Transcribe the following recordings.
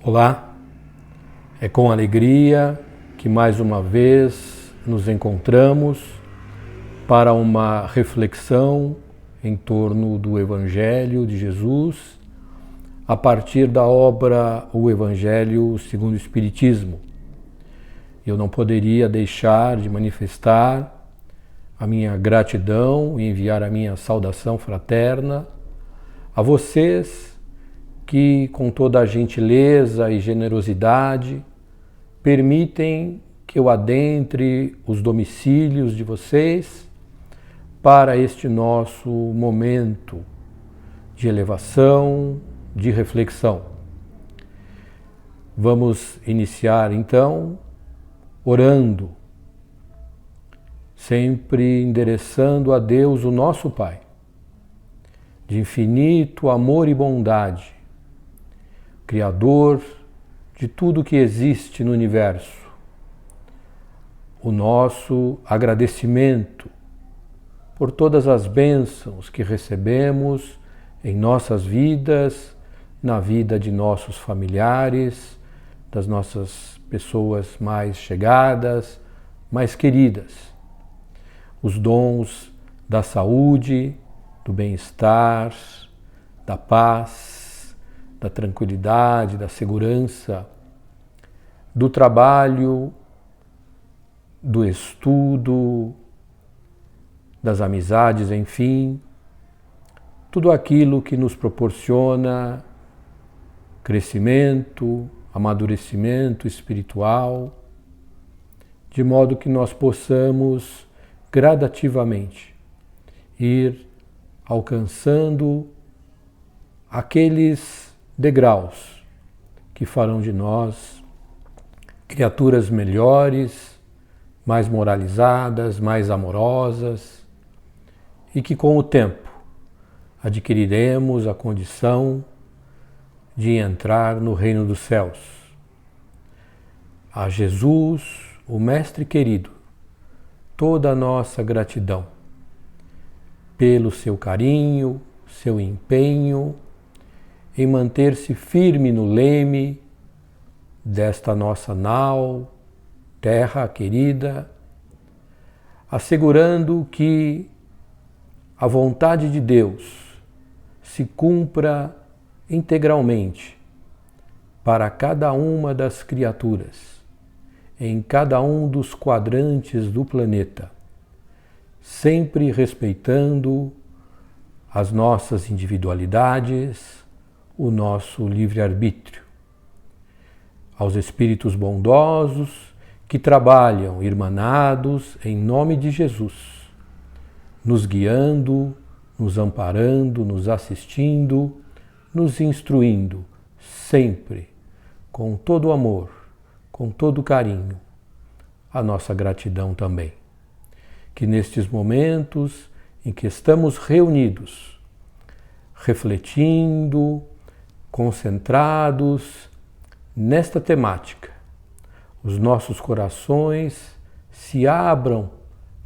Olá, é com alegria que mais uma vez nos encontramos para uma reflexão em torno do Evangelho de Jesus, a partir da obra O Evangelho segundo o Espiritismo. Eu não poderia deixar de manifestar a minha gratidão e enviar a minha saudação fraterna a vocês que, com toda a gentileza e generosidade, permitem que eu adentre os domicílios de vocês para este nosso momento de elevação, de reflexão. Vamos iniciar então orando, sempre endereçando a Deus, o nosso Pai, de infinito amor e bondade, Criador de tudo que existe no universo. O nosso agradecimento por todas as bênçãos que recebemos em nossas vidas, na vida de nossos familiares, das nossas pessoas mais chegadas, mais queridas. Os dons da saúde, do bem-estar, da paz, da tranquilidade, da segurança, do trabalho, do estudo, das amizades, enfim, tudo aquilo que nos proporciona crescimento, amadurecimento espiritual, de modo que nós possamos gradativamente ir alcançando aqueles degraus que farão de nós criaturas melhores, mais moralizadas, mais amorosas e que com o tempo adquiriremos a condição de entrar no reino dos céus. A Jesus, o Mestre querido, toda a nossa gratidão pelo seu carinho, seu empenho em manter-se firme no leme desta nossa nau, terra querida, assegurando que a vontade de Deus se cumpra integralmente para cada uma das criaturas, em cada um dos quadrantes do planeta, sempre respeitando as nossas individualidades, o nosso livre-arbítrio. Aos espíritos bondosos que trabalham irmanados em nome de Jesus, nos guiando, nos amparando, nos assistindo, nos instruindo, sempre com todo o amor, com todo o carinho, a nossa gratidão também. Que nestes momentos em que estamos reunidos, refletindo, concentrados nesta temática, os nossos corações se abram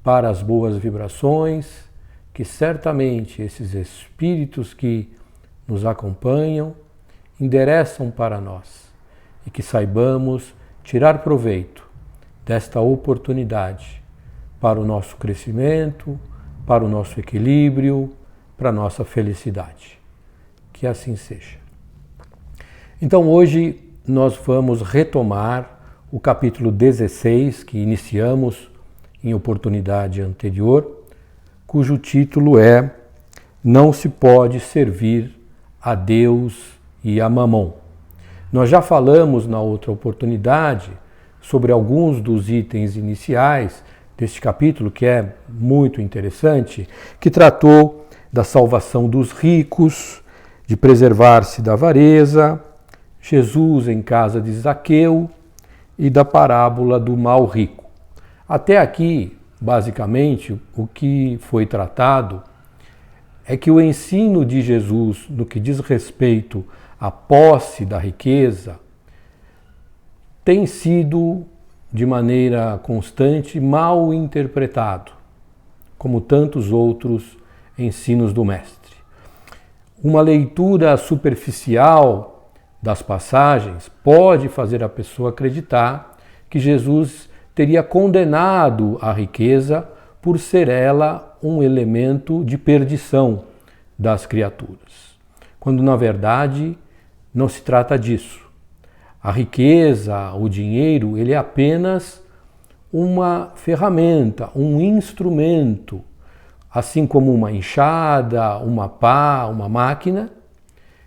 para as boas vibrações que certamente esses espíritos que nos acompanham endereçam para nós e que saibamos tirar proveito desta oportunidade para o nosso crescimento, para o nosso equilíbrio, para a nossa felicidade. Que assim seja. Então hoje nós vamos retomar o capítulo 16 que iniciamos em oportunidade anterior, cujo título é Não se pode servir a Deus e a Mamon. Nós já falamos na outra oportunidade sobre alguns dos itens iniciais deste capítulo, que é muito interessante, que tratou da salvação dos ricos, de preservar-se da avareza, Jesus em casa de Zaqueu e da parábola do mau rico. Até aqui, basicamente, o que foi tratado é que o ensino de Jesus no que diz respeito à posse da riqueza tem sido, de maneira constante, mal interpretado, como tantos outros ensinos do Mestre. Uma leitura superficial das passagens pode fazer a pessoa acreditar que Jesus teria condenado a riqueza por ser ela um elemento de perdição das criaturas, quando na verdade não se trata disso. A riqueza, o dinheiro, ele é apenas uma ferramenta, um instrumento, assim como uma enxada, uma pá, uma máquina,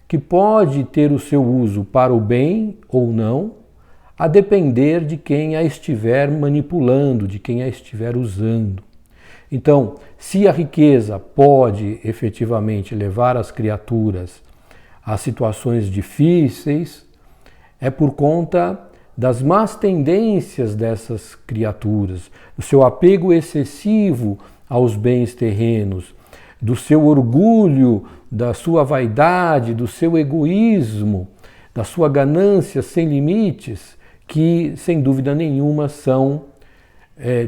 que pode ter o seu uso para o bem ou não, a depender de quem a estiver manipulando, de quem a estiver usando. Então, se a riqueza pode efetivamente levar as criaturas a situações difíceis, é por conta das más tendências dessas criaturas, do seu apego excessivo aos bens terrenos, do seu orgulho, da sua vaidade, do seu egoísmo, da sua ganância sem limites, que sem dúvida nenhuma são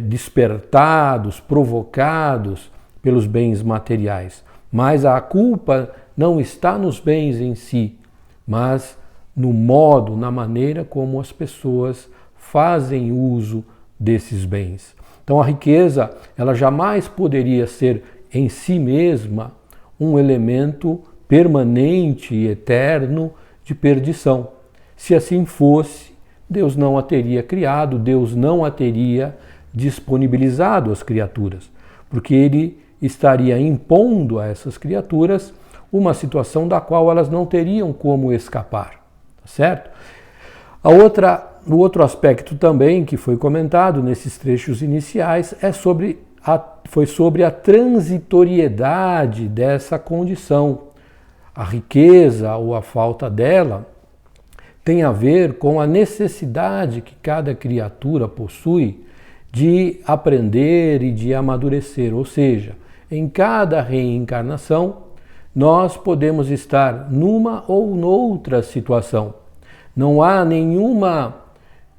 despertados, provocados pelos bens materiais. Mas a culpa não está nos bens em si, mas no modo, na maneira como as pessoas fazem uso desses bens. Então a riqueza, ela jamais poderia ser em si mesma um elemento permanente e eterno de perdição. Se assim fosse, Deus não a teria criado, Deus não a teria disponibilizado às criaturas, porque Ele estaria impondo a essas criaturas uma situação da qual elas não teriam como escapar, tá certo? O outro aspecto também que foi comentado nesses trechos iniciais foi sobre a transitoriedade dessa condição. A riqueza ou a falta dela tem a ver com a necessidade que cada criatura possui de aprender e de amadurecer, ou seja, em cada reencarnação nós podemos estar numa ou noutra situação. Não há nenhuma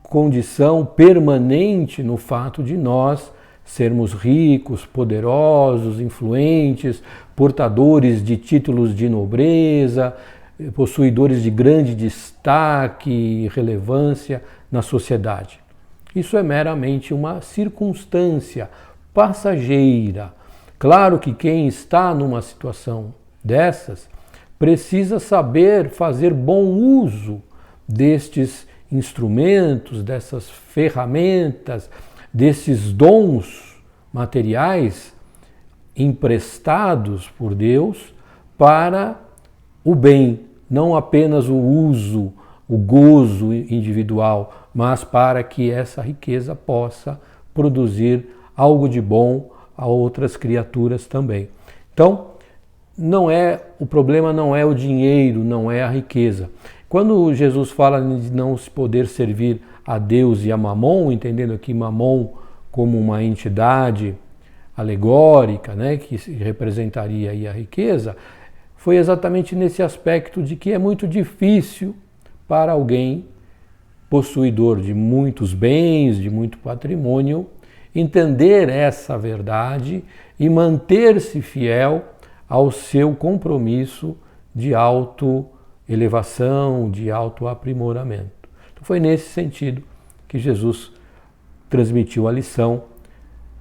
condição permanente no fato de nós sermos ricos, poderosos, influentes, portadores de títulos de nobreza, possuidores de grande destaque e relevância na sociedade. Isso é meramente uma circunstância passageira. Claro que quem está numa situação dessas precisa saber fazer bom uso destes instrumentos, dessas ferramentas, desses dons materiais emprestados por Deus para o bem, não apenas o uso, o gozo individual, mas para que essa riqueza possa produzir algo de bom a outras criaturas também. Então, o problema não é o dinheiro, não é a riqueza. Quando Jesus fala de não se poder servir a Deus e a Mamon, entendendo aqui Mamon como uma entidade alegórica, né, que representaria aí a riqueza, foi exatamente nesse aspecto de que é muito difícil para alguém possuidor de muitos bens, de muito patrimônio, entender essa verdade e manter-se fiel ao seu compromisso de autoelevação, de autoaprimoramento. Então foi nesse sentido que Jesus transmitiu a lição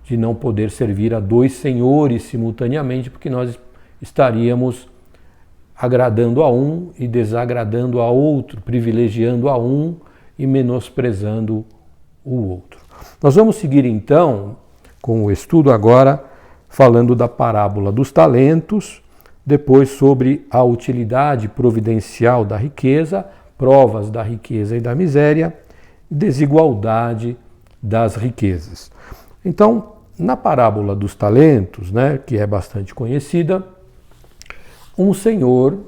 de não poder servir a dois senhores simultaneamente, porque nós estaríamos agradando a um e desagradando a outro, privilegiando a um e menosprezando o outro. Nós vamos seguir então com o estudo agora, falando da parábola dos talentos, depois sobre a utilidade providencial da riqueza, provas da riqueza e da miséria, desigualdade das riquezas. Então, na parábola dos talentos, né, que é bastante conhecida, um senhor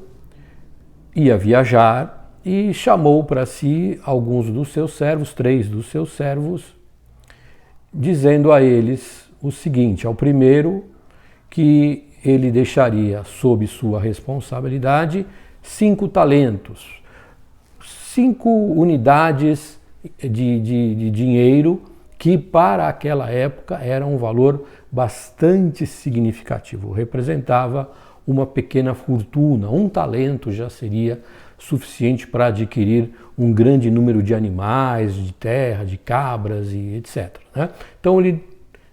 ia viajar e chamou para si alguns dos seus servos, 3 dos seus servos, dizendo a eles o seguinte: ao primeiro, que ele deixaria sob sua responsabilidade 5 talentos, 5 unidades de dinheiro, que para aquela época era um valor bastante significativo, representava uma pequena fortuna. 1 talento já seria suficiente para adquirir um grande número de animais, de terra, de cabras e etc. Né? Então ele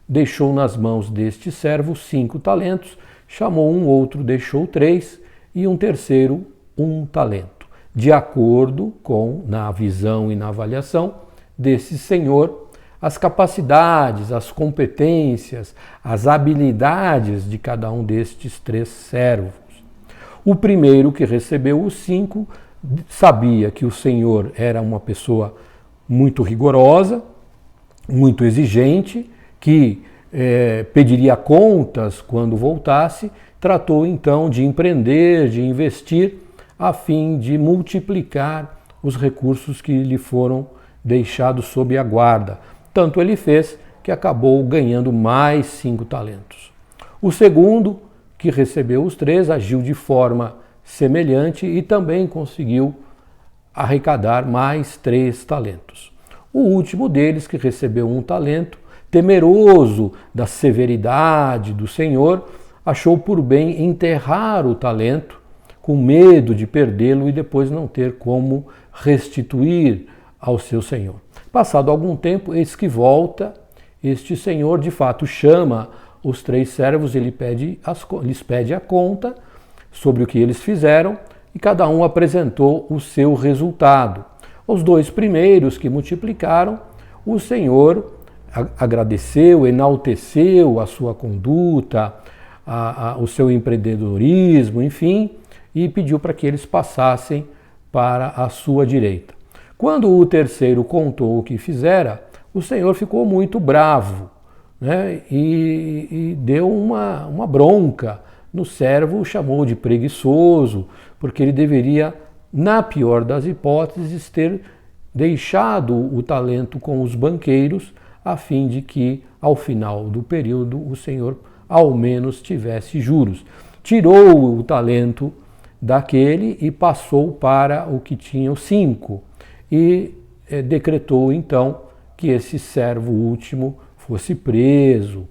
deixou nas mãos deste servo 5 talentos, chamou um outro, deixou 3 e um terceiro 1 talento, de acordo com, na visão e na avaliação desse senhor, as capacidades, as competências, as habilidades de cada um destes 3 servos. O primeiro, que recebeu os 5, sabia que o Senhor era uma pessoa muito rigorosa, muito exigente, que pediria contas quando voltasse, tratou então de empreender, de investir, a fim de multiplicar os recursos que lhe foram deixados sob a guarda. Tanto ele fez que acabou ganhando mais 5 talentos. O segundo, que recebeu os 3, agiu de forma semelhante e também conseguiu arrecadar mais 3 talentos. O último deles, que recebeu 1 talento, temeroso da severidade do Senhor, achou por bem enterrar o talento, com medo de perdê-lo e depois não ter como restituir ao seu senhor. Passado algum tempo, eis que volta, este senhor de fato chama os 3 servos, lhes pede a conta sobre o que eles fizeram e cada um apresentou o seu resultado. Os 2 primeiros que multiplicaram, o Senhor agradeceu, enalteceu a sua conduta, o seu empreendedorismo, enfim, e pediu para que eles passassem para a sua direita. Quando o terceiro contou o que fizera, o Senhor ficou muito bravo, né? E deu uma bronca no servo, o chamou de preguiçoso, porque ele deveria, na pior das hipóteses, ter deixado o talento com os banqueiros, a fim de que, ao final do período, o Senhor ao menos tivesse juros. Tirou o talento daquele e passou para o que tinha os 5, e decretou então que esse servo último fosse preso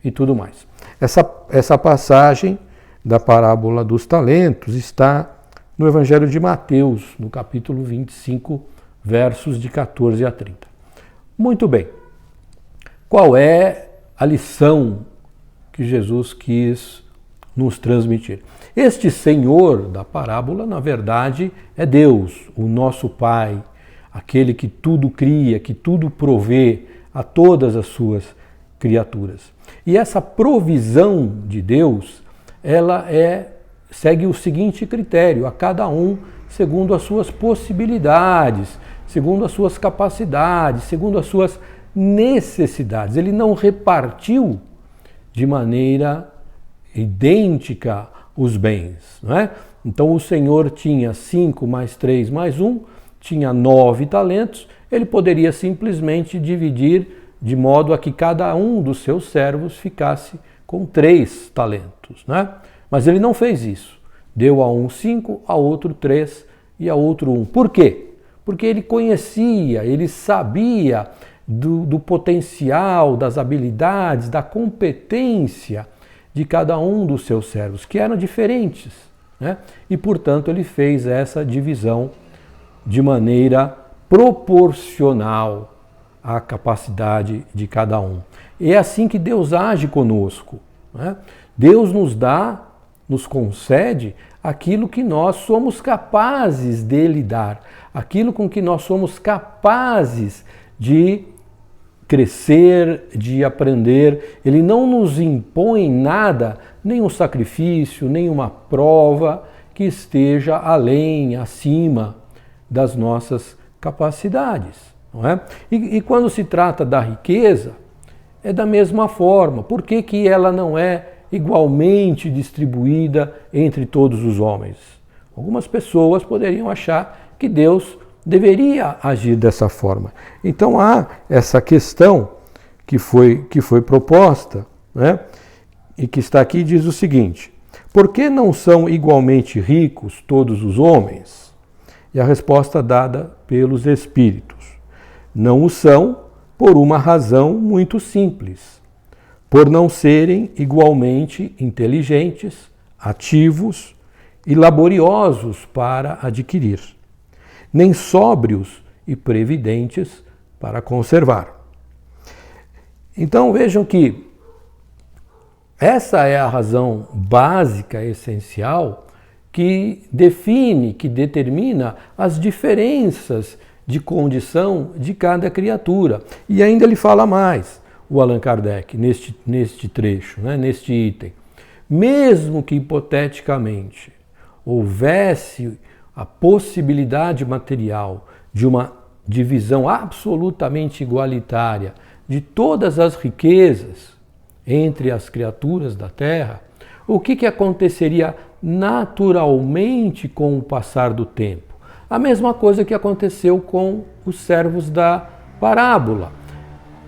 e tudo mais. Essa passagem da parábola dos talentos está no Evangelho de Mateus, no capítulo 25, versos de 14 a 30. Muito bem. Qual é a lição que Jesus quis nos transmitir? Este Senhor da parábola, na verdade, é Deus, o nosso Pai, aquele que tudo cria, que tudo provê a todas as suas criaturas. E essa provisão de Deus, ela segue o seguinte critério: a cada um segundo as suas possibilidades, segundo as suas capacidades, segundo as suas necessidades. Ele não repartiu de maneira idêntica os bens, não é? Então o Senhor tinha 5 mais 3 mais 1, tinha 9 talentos, ele poderia simplesmente dividir de modo a que cada um dos seus servos ficasse com 3 talentos, né? Mas ele não fez isso. Deu a um 5, a outro 3 e a outro 1. Por quê? Porque ele conhecia, ele sabia do potencial, das habilidades, da competência de cada um dos seus servos, que eram diferentes, né? E, portanto, ele fez essa divisão de maneira proporcional à capacidade de cada um. E é assim que Deus age conosco, né? Deus nos concede aquilo que nós somos capazes de lidar, aquilo com que nós somos capazes de crescer, de aprender. Ele não nos impõe nada, nem um sacrifício, nem uma prova que esteja além, acima das nossas capacidades, não é? E quando se trata da riqueza, é da mesma forma. Por que que ela não é igualmente distribuída entre todos os homens? Algumas pessoas poderiam achar que Deus deveria agir dessa forma. Então há essa questão que foi proposta, né? E que está aqui, diz o seguinte: por que não são igualmente ricos todos os homens? E a resposta dada pelos Espíritos: não o são por uma razão muito simples, por não serem igualmente inteligentes, ativos, e laboriosos para adquirir, nem sóbrios e previdentes para conservar. Então vejam que essa é a razão básica, essencial, que define, que determina as diferenças de condição de cada criatura. E ainda ele fala mais, o Allan Kardec, neste trecho, né, neste item. Mesmo que hipoteticamente houvesse a possibilidade material de uma divisão absolutamente igualitária de todas as riquezas entre as criaturas da Terra, o que aconteceria naturalmente com o passar do tempo? A mesma coisa que aconteceu com os servos da parábola.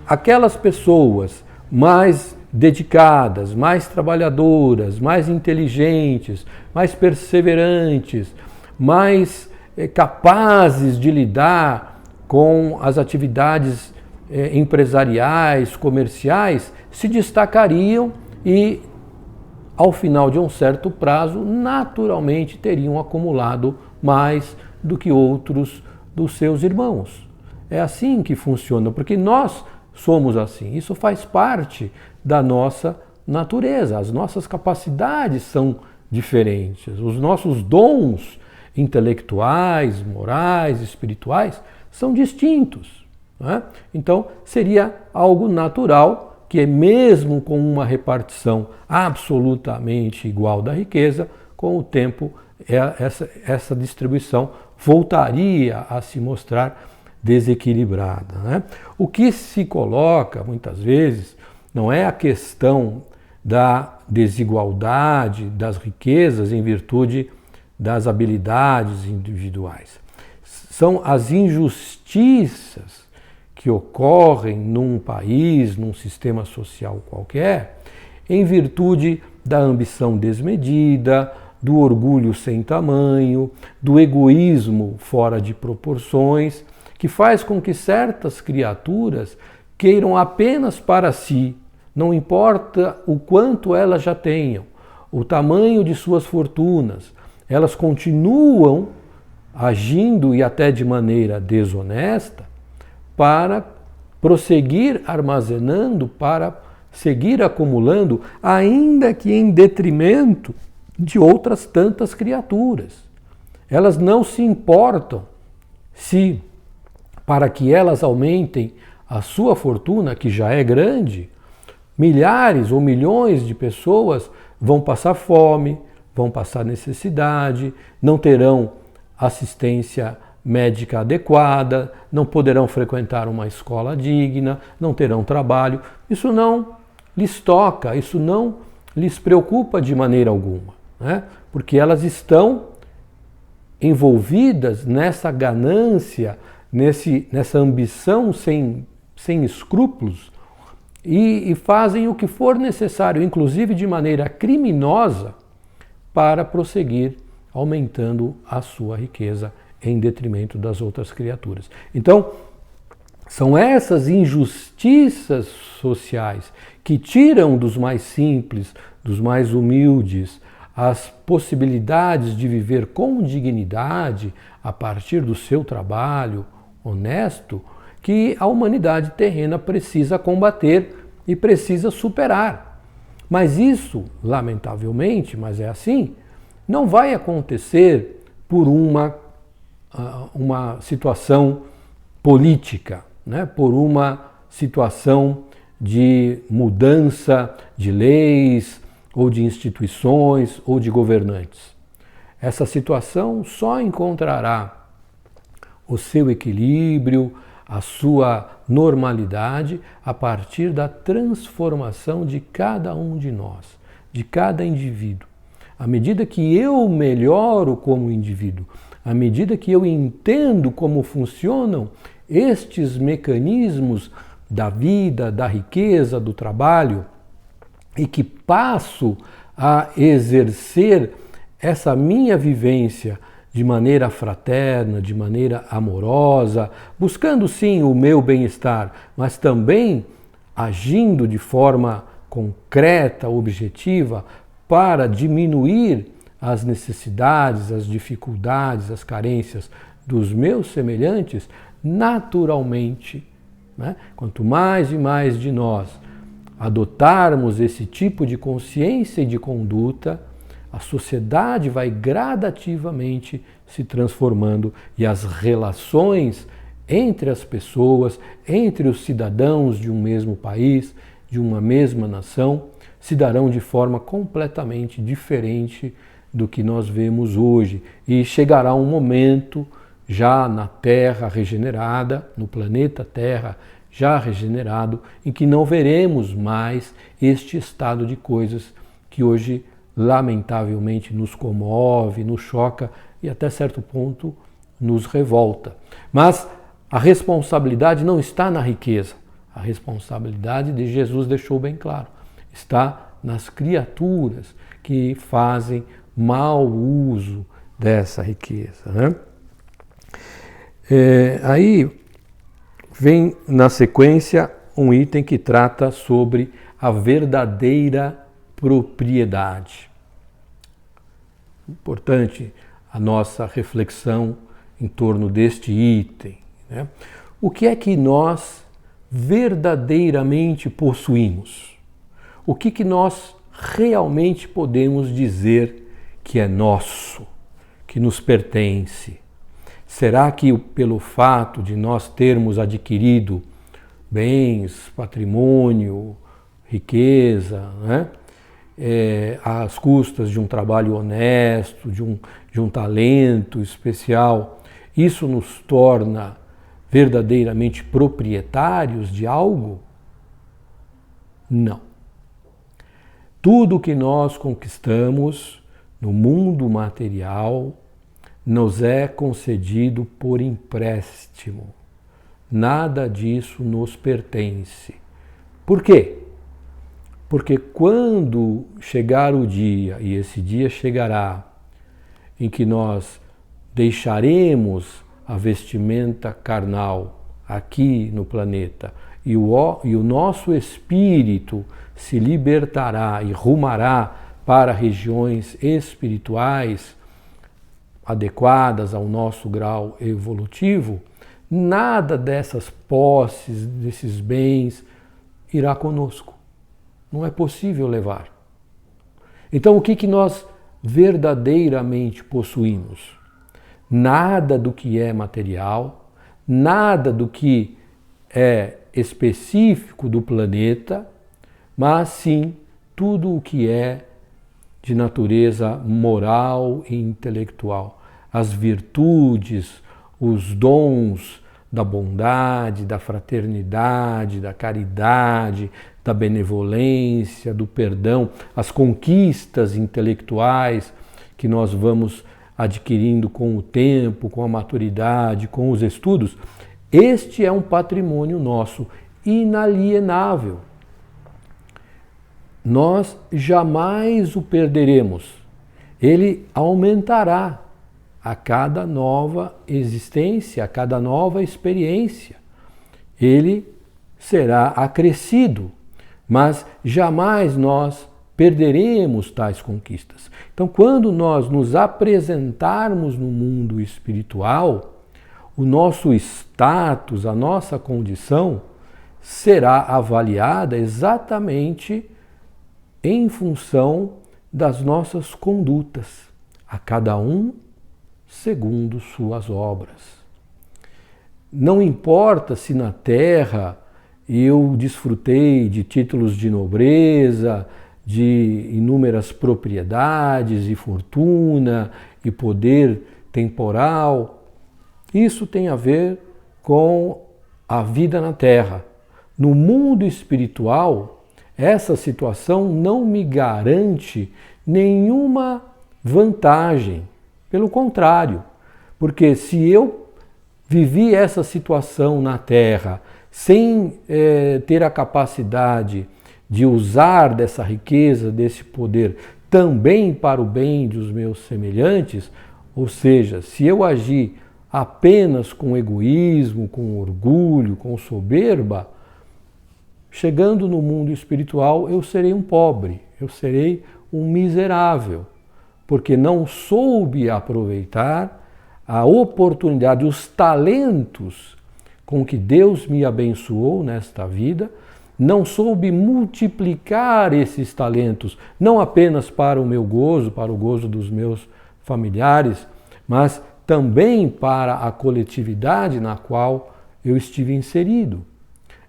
Aquelas pessoas mais dedicadas, mais trabalhadoras, mais inteligentes, mais perseverantes, mais capazes de lidar com as atividades empresariais, comerciais, se destacariam e, ao final de um certo prazo, naturalmente teriam acumulado mais do que outros dos seus irmãos. É assim que funciona, porque nós somos assim. Isso faz parte da nossa natureza. As nossas capacidades são diferentes. Os nossos dons intelectuais, morais, espirituais são distintos, né? Então, seria algo natural que, mesmo com uma repartição absolutamente igual da riqueza, com o tempo essa distribuição voltaria a se mostrar desequilibrada, né? O que se coloca muitas vezes não é a questão da desigualdade das riquezas em virtude das habilidades individuais. São as injustiças que ocorrem num país, num sistema social qualquer, em virtude da ambição desmedida, do orgulho sem tamanho, do egoísmo fora de proporções, que faz com que certas criaturas queiram apenas para si, não importa o quanto elas já tenham, o tamanho de suas fortunas, elas continuam agindo e até de maneira desonesta para prosseguir armazenando, para seguir acumulando, ainda que em detrimento de outras tantas criaturas. Elas não se importam se, para que elas aumentem a sua fortuna, que já é grande, milhares ou milhões de pessoas vão passar fome, vão passar necessidade, não terão assistência médica adequada, não poderão frequentar uma escola digna, não terão trabalho. Isso não lhes toca, isso não lhes preocupa de maneira alguma, né? Porque elas estão envolvidas nessa ganância, nessa ambição sem escrúpulos e fazem o que for necessário, inclusive de maneira criminosa, para prosseguir aumentando a sua riqueza em detrimento das outras criaturas. Então, são essas injustiças sociais que tiram dos mais simples, dos mais humildes, as possibilidades de viver com dignidade a partir do seu trabalho honesto, que a humanidade terrena precisa combater e precisa superar. Mas isso, lamentavelmente, mas é assim, não vai acontecer por uma situação política, né? Por uma situação de mudança de leis, ou de instituições, ou de governantes. Essa situação só encontrará o seu equilíbrio, a sua normalidade, a partir da transformação de cada um de nós, de cada indivíduo. À medida que eu melhoro como indivíduo, à medida que eu entendo como funcionam estes mecanismos da vida, da riqueza, do trabalho, e que passo a exercer essa minha vivência de maneira fraterna, de maneira amorosa, buscando sim o meu bem-estar, mas também agindo de forma concreta, objetiva, para diminuir as necessidades, as dificuldades, as carências dos meus semelhantes, naturalmente, né? Quanto mais e mais de nós adotarmos esse tipo de consciência e de conduta, a sociedade vai gradativamente se transformando e as relações entre as pessoas, entre os cidadãos de um mesmo país, de uma mesma nação, se darão de forma completamente diferente do que nós vemos hoje. E chegará um momento, já na Terra regenerada, no planeta Terra já regenerado, em que não veremos mais este estado de coisas que hoje, lamentavelmente, nos comove, nos choca e até certo ponto nos revolta. Mas a responsabilidade não está na riqueza. A responsabilidade de Jesus deixou bem claro. Está nas criaturas que fazem mau uso dessa riqueza, né? Aí vem na sequência um item que trata sobre a verdadeira propriedade. Importante a nossa reflexão em torno deste item, né? O que é que nós verdadeiramente possuímos? O que nós realmente podemos dizer que é nosso, que nos pertence? Será que pelo fato de nós termos adquirido bens, patrimônio, riqueza, né? Às custas de um trabalho honesto, de um talento especial, isso nos torna verdadeiramente proprietários de algo? Não. Tudo que nós conquistamos no mundo material nos é concedido por empréstimo. Nada disso nos pertence. Por quê? Porque quando chegar o dia, e esse dia chegará, em que nós deixaremos a vestimenta carnal aqui no planeta e o nosso espírito se libertará e rumará para regiões espirituais adequadas ao nosso grau evolutivo, nada dessas posses, desses bens irá conosco. Não é possível levar. Então, o que nós verdadeiramente possuímos? Nada do que é material, nada do que é específico do planeta, mas sim tudo o que é de natureza moral e intelectual. As virtudes, os dons da bondade, da fraternidade, da caridade, da benevolência, do perdão, as conquistas intelectuais que nós vamos adquirindo com o tempo, com a maturidade, com os estudos, este é um patrimônio nosso inalienável. Nós jamais o perderemos. Ele aumentará a cada nova existência, a cada nova experiência. Ele será acrescido, mas jamais nós perderemos tais conquistas. Então, quando nós nos apresentarmos no mundo espiritual, o nosso status, a nossa condição será avaliada exatamente em função das nossas condutas, a cada um segundo suas obras. Não importa se na terra eu desfrutei de títulos de nobreza, de inúmeras propriedades e fortuna e poder temporal. Isso tem a ver com a vida na terra. No mundo espiritual, essa situação não me garante nenhuma vantagem. Pelo contrário, porque se eu vivi essa situação na Terra sem ter a capacidade de usar dessa riqueza, desse poder, também para o bem dos meus semelhantes, ou seja, se eu agir apenas com egoísmo, com orgulho, com soberba, chegando no mundo espiritual, eu serei um pobre, eu serei um miserável, porque não soube aproveitar a oportunidade, os talentos com que Deus me abençoou nesta vida, não soube multiplicar esses talentos, não apenas para o meu gozo, para o gozo dos meus familiares, mas também para a coletividade na qual eu estive inserido.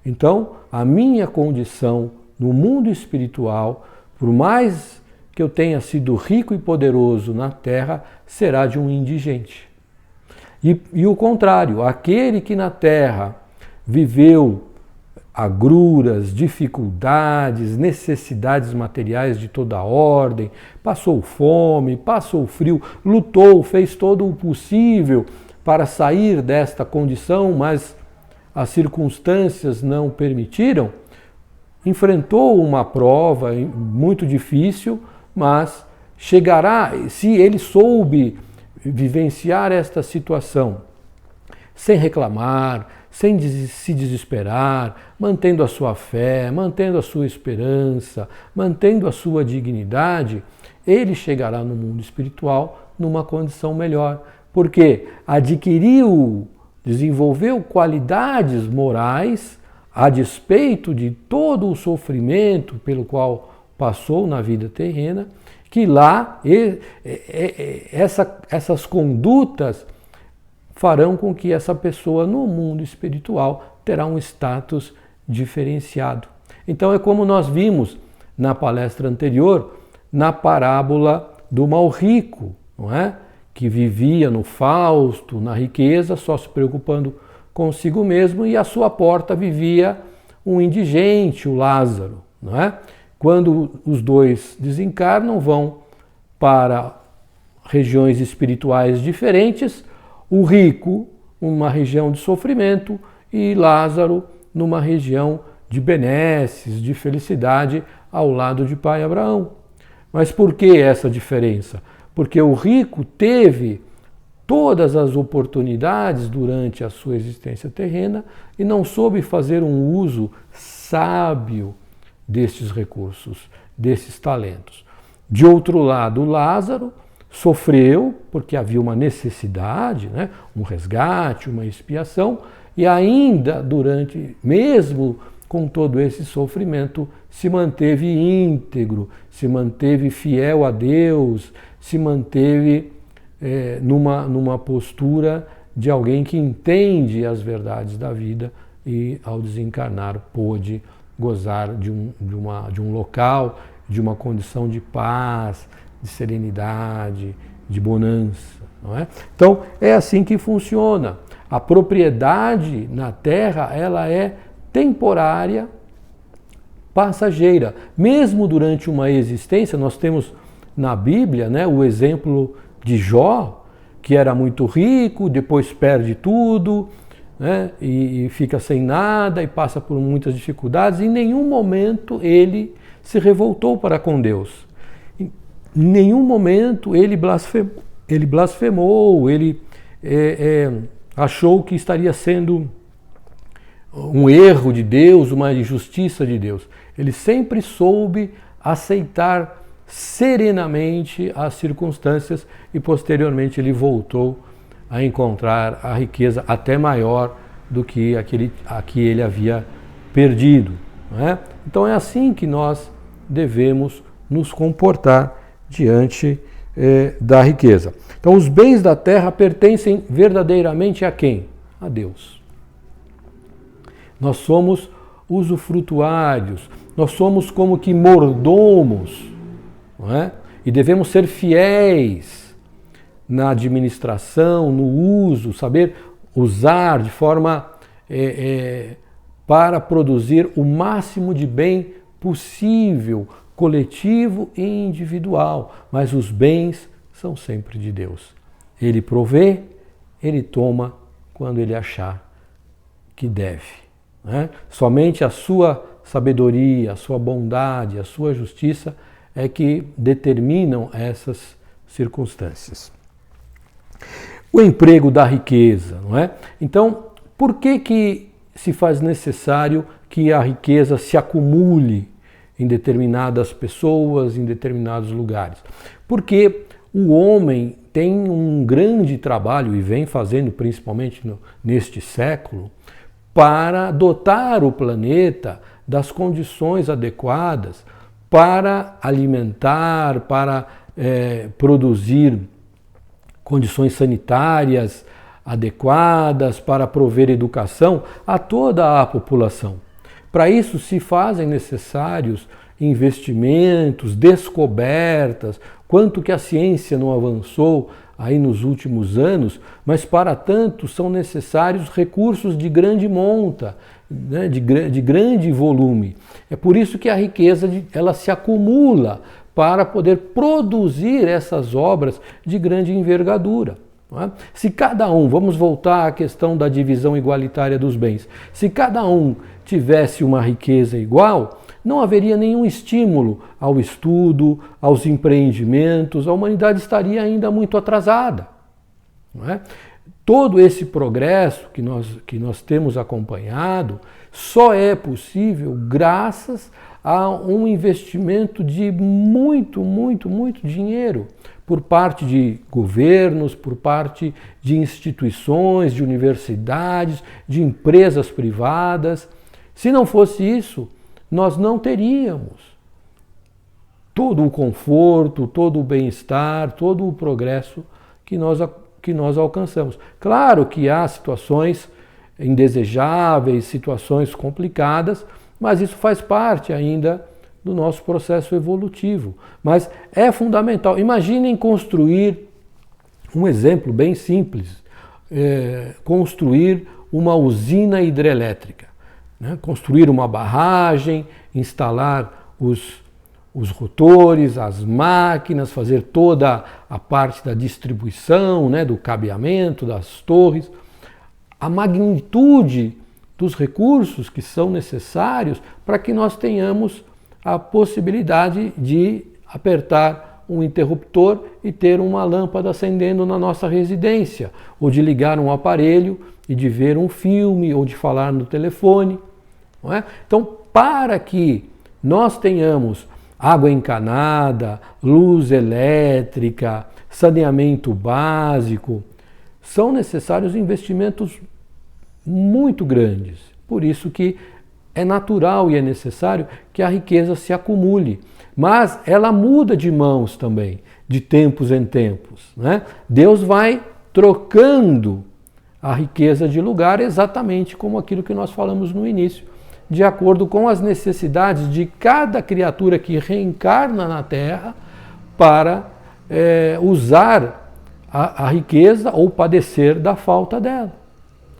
Então, a minha condição no mundo espiritual, por mais que eu tenha sido rico e poderoso na terra, será de um indigente. E o contrário, aquele que na terra viveu agruras, dificuldades, necessidades materiais de toda ordem, passou fome, passou frio, lutou, fez todo o possível para sair desta condição, mas as circunstâncias não permitiram, enfrentou uma prova muito difícil, mas chegará, se ele soube vivenciar esta situação sem reclamar, sem se desesperar, mantendo a sua fé, mantendo a sua esperança, mantendo a sua dignidade, ele chegará no mundo espiritual numa condição melhor, porque adquiriu, desenvolveu qualidades morais a despeito de todo o sofrimento pelo qual passou na vida terrena, que lá essas condutas farão com que essa pessoa no mundo espiritual terá um status diferenciado. Então é como nós vimos na palestra anterior, na parábola do mal rico, não é? Que vivia no fausto, na riqueza, só se preocupando consigo mesmo, e à sua porta vivia um indigente, o Lázaro, não é? Quando os dois desencarnam, vão para regiões espirituais diferentes, o rico numa região de sofrimento e Lázaro numa região de benesses, de felicidade ao lado de pai Abraão. Mas por que essa diferença? Porque o rico teve todas as oportunidades durante a sua existência terrena e não soube fazer um uso sábio destes recursos, desses talentos. De outro lado, Lázaro sofreu porque havia uma necessidade, né? Um resgate, uma expiação, e ainda mesmo com todo esse sofrimento, se manteve íntegro, se manteve fiel a Deus, se manteve numa postura de alguém que entende as verdades da vida e, ao desencarnar, pôde gozar de um local, de uma condição de paz, de serenidade, de bonança. Não é? Então, é assim que funciona. A propriedade na Terra, ela é temporária, passageira. Mesmo durante uma existência, nós temos na Bíblia, né, o exemplo de Jó, que era muito rico, depois perde tudo, né, e fica sem nada e passa por muitas dificuldades. Em nenhum momento ele se revoltou para com Deus. Em nenhum momento ele blasfemou, ele achou que estaria sendo um erro de Deus, uma injustiça de Deus. Ele sempre soube aceitar serenamente as circunstâncias e posteriormente ele voltou a encontrar a riqueza até maior do que a que ele havia perdido. Não é? Então é assim que nós devemos nos comportar diante da riqueza. Então os bens da terra pertencem verdadeiramente a quem? A Deus. Nós somos usufrutuários, nós somos como que mordomos, não é? E devemos ser fiéis na administração, no uso, saber usar de forma para produzir o máximo de bem possível, coletivo e individual. Mas os bens são sempre de Deus. Ele provê, ele toma quando ele achar que deve. Né? Somente a sua sabedoria, a sua bondade, a sua justiça é que determinam essas circunstâncias. O emprego da riqueza, não é? Então, por que se faz necessário que a riqueza se acumule em determinadas pessoas, em determinados lugares? Porque o homem tem um grande trabalho, e vem fazendo principalmente neste século, para dotar o planeta das condições adequadas para alimentar, para produzir condições sanitárias adequadas, para prover educação a toda a população. Para isso se fazem necessários investimentos, descobertas, quanto que a ciência não avançou aí nos últimos anos, mas para tanto são necessários recursos de grande monta, né, de grande volume. É por isso que a riqueza ela se acumula para poder produzir essas obras de grande envergadura. Não é? Se cada um, vamos voltar à questão da divisão igualitária dos bens, se cada um tivesse uma riqueza igual, não haveria nenhum estímulo ao estudo, aos empreendimentos, a humanidade estaria ainda muito atrasada. Não é? Todo esse progresso que nós temos acompanhado só é possível graças a um investimento de muito dinheiro por parte de governos, por parte de instituições, de universidades, de empresas privadas. Se não fosse isso, nós não teríamos todo o conforto, todo o bem-estar, todo o progresso que nós alcançamos. Claro que há situações indesejáveis, situações complicadas, mas isso faz parte ainda do nosso processo evolutivo. Mas é fundamental. Imaginem construir, um exemplo bem simples, construir uma usina hidrelétrica. Né? Construir uma barragem, instalar os rotores, as máquinas, fazer toda a parte da distribuição, né, do cabeamento, das torres. A magnitude dos recursos que são necessários para que nós tenhamos a possibilidade de apertar um interruptor e ter uma lâmpada acendendo na nossa residência, ou de ligar um aparelho e de ver um filme, ou de falar no telefone. Não é? Então, para que nós tenhamos água encanada, luz elétrica, saneamento básico, são necessários investimentos muito grandes. Por isso que é natural e é necessário que a riqueza se acumule. Mas ela muda de mãos também, de tempos em tempos. Né? Deus vai trocando a riqueza de lugar exatamente como aquilo que nós falamos no início, de acordo com as necessidades de cada criatura que reencarna na Terra para usar a riqueza ou padecer da falta dela.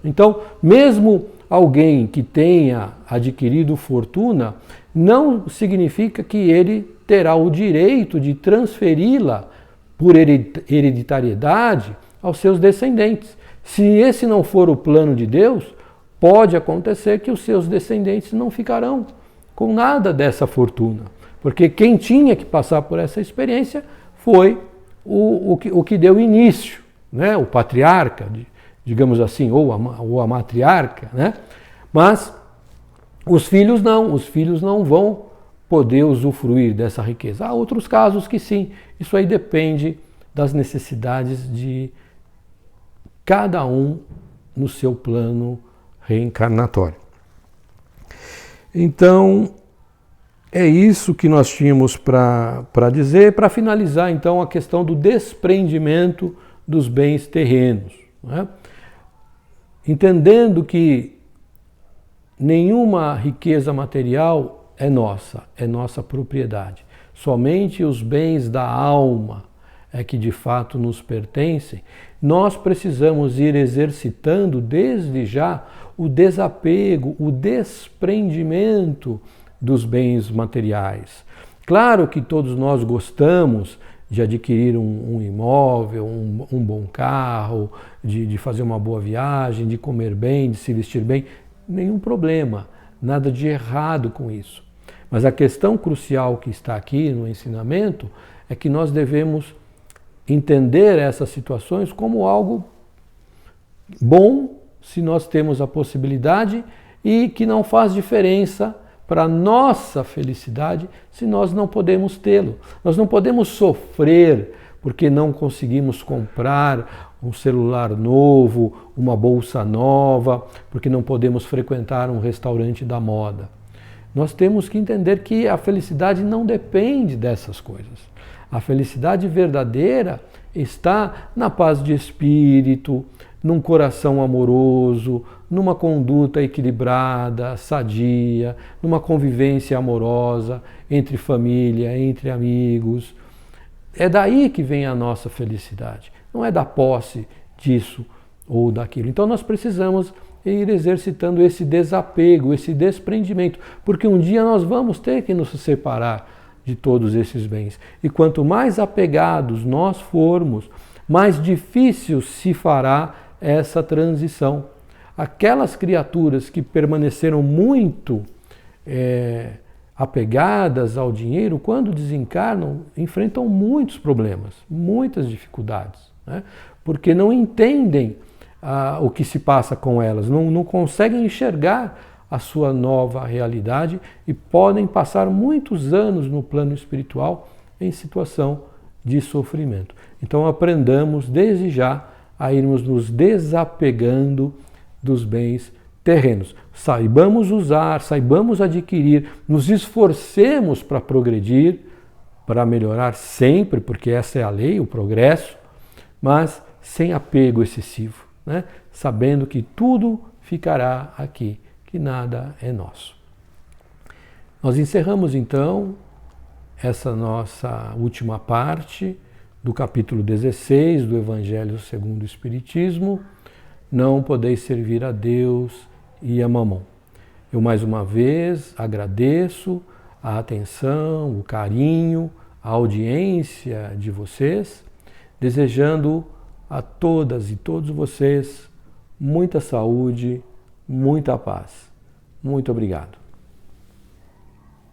Então, mesmo alguém que tenha adquirido fortuna, não significa que ele terá o direito de transferi-la por hereditariedade aos seus descendentes. Se esse não for o plano de Deus, pode acontecer que os seus descendentes não ficarão com nada dessa fortuna. Porque quem tinha que passar por essa experiência foi o que deu início, né? O patriarca, digamos assim, ou a matriarca, né? Mas os filhos não vão poder usufruir dessa riqueza. Há outros casos que sim, isso aí depende das necessidades de cada um no seu plano reencarnatório. Então, é isso que nós tínhamos para dizer. Para finalizar, então, a questão do desprendimento dos bens terrenos. Né? Entendendo que nenhuma riqueza material é nossa propriedade. Somente os bens da alma é que de fato nos pertencem. Nós precisamos ir exercitando desde já o desapego, o desprendimento dos bens materiais. Claro que todos nós gostamos de adquirir um imóvel, um bom carro, de fazer uma boa viagem, de comer bem, de se vestir bem. Nenhum problema, nada de errado com isso. Mas a questão crucial que está aqui no ensinamento é que nós devemos entender essas situações como algo bom, se nós temos a possibilidade, e que não faz diferença para a nossa felicidade se nós não podemos tê-lo. Nós não podemos sofrer porque não conseguimos comprar um celular novo, uma bolsa nova, porque não podemos frequentar um restaurante da moda. Nós temos que entender que a felicidade não depende dessas coisas. A felicidade verdadeira está na paz de espírito, num coração amoroso, numa conduta equilibrada, sadia, numa convivência amorosa entre família, entre amigos. É daí que vem a nossa felicidade, não é da posse disso ou daquilo. Então nós precisamos ir exercitando esse desapego, esse desprendimento, porque um dia nós vamos ter que nos separar de todos esses bens. E quanto mais apegados nós formos, mais difícil se fará essa transição. Aquelas criaturas que permaneceram muito apegadas ao dinheiro, quando desencarnam, enfrentam muitos problemas, muitas dificuldades, né? Porque não entendem o que se passa com elas, não conseguem enxergar a sua nova realidade e podem passar muitos anos no plano espiritual em situação de sofrimento. Então aprendamos desde já a irmos nos desapegando dos bens terrenos. Saibamos usar, saibamos adquirir, nos esforcemos para progredir, para melhorar sempre, porque essa é a lei, o progresso, mas sem apego excessivo, né? Sabendo que tudo ficará aqui, que nada é nosso. Nós encerramos então essa nossa última parte do capítulo 16 do Evangelho segundo o Espiritismo, não podeis servir a Deus e a Mamon. Eu mais uma vez agradeço a atenção, o carinho, a audiência de vocês, desejando a todas e todos vocês muita saúde, muita paz. Muito obrigado.